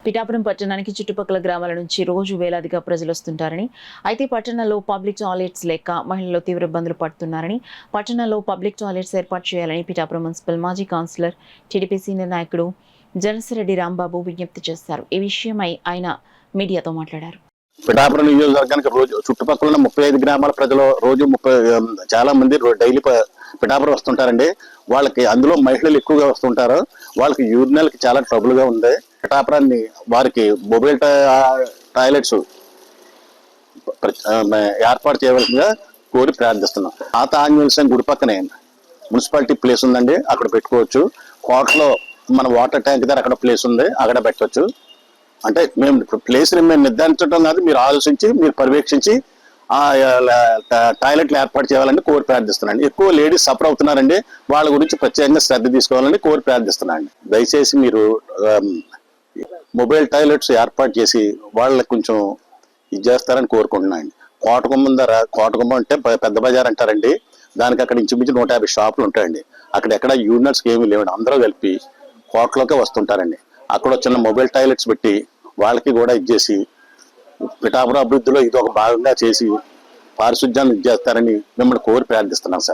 పిఠాపురం పట్టణానికి చుట్టుపక్కల గ్రామాల నుంచి రోజు వేలాదిగా ప్రజలు వస్తుంటారని, అయితే పట్టణంలో పబ్లిక్ టాయిలెట్స్ లేక మహిళలు తీవ్ర ఇబ్బందులు పడుతున్నారని, పట్టణంలో పబ్లిక్ టాయిలెట్స్ ఏర్పాటు చేయాలని పిఠాపురం మున్సిపల్ మాజీ కౌన్సిలర్, టీడీపీ సీనియర్ నాయకుడు జనసిరెడ్డి రాంబాబు విజ్ఞప్తి చేశారు. ఈ విషయమై ఆయన మీడియాతో మాట్లాడారు. పిఠాపురం నియోజకవర్గానికి రోజు చుట్టుపక్కల 35 గ్రామాల ప్రజలు రోజు చాలా మంది డైలీ పిఠాపురం వస్తుంటారండి. వాళ్ళకి అందులో మహిళలు ఎక్కువగా వస్తుంటారు. వాళ్ళకి యూరినల్కి చాలా ట్రబుల్ గా ఉంది. పిఠాపురాన్ని వారికి మొబైల్ టాయిలెట్స్ ఏర్పాటు చేయవలసిందిగా కోరి ప్రార్థిస్తున్నాం. పాత ఆంజనేయ స్వామి గుడి పక్కనే మున్సిపాలిటీ ప్లేస్ ఉందండి, అక్కడ పెట్టుకోవచ్చు. కోటలో మన వాటర్ ట్యాంక్ దగ్గర అక్కడ ప్లేస్ ఉంది, అక్కడ పెట్టవచ్చు. అంటే మేము ప్లేస్ మేము నిర్ధారించడం కాదు, మీరు ఆలోచించి మీరు పర్యవేక్షించి ఆ టాయిలెట్లు ఏర్పాటు చేయాలని కోరి ప్రార్థిస్తున్నాను. ఎక్కువ లేడీస్ సఫర్ అవుతున్నారండి, వాళ్ళ గురించి ప్రత్యేకంగా శ్రద్ధ తీసుకోవాలని కోరి ప్రార్థిస్తున్నాను. దయచేసి మీరు మొబైల్ టాయిలెట్స్ ఏర్పాటు చేసి వాళ్ళకి కొంచెం ఇది చేస్తారని కోరుకుంటున్నాను. కోటకొమ్మ అంటే పెద్ద బజార్ అంటారండి, దానికి అక్కడ ఇంచుమించు 150 షాపులు ఉంటాయండి. అక్కడ ఎక్కడ యూనిట్స్ ఏమీ లేవండి, అందరూ కలిపి కోటలోకే వస్తుంటారండి. అక్కడ చిన్న మొబైల్ టాయిలెట్స్ పెట్టి వాళ్ళకి కూడా ఇచ్చేసి పిఠాపురం అభివృద్ధిలో ఇది ఒక భాగంగా చేసి పారిశుధ్యాన్ని ఇచ్చేస్తారని మిమ్మల్ని కోరి ప్రార్థిస్తున్నాం సార్.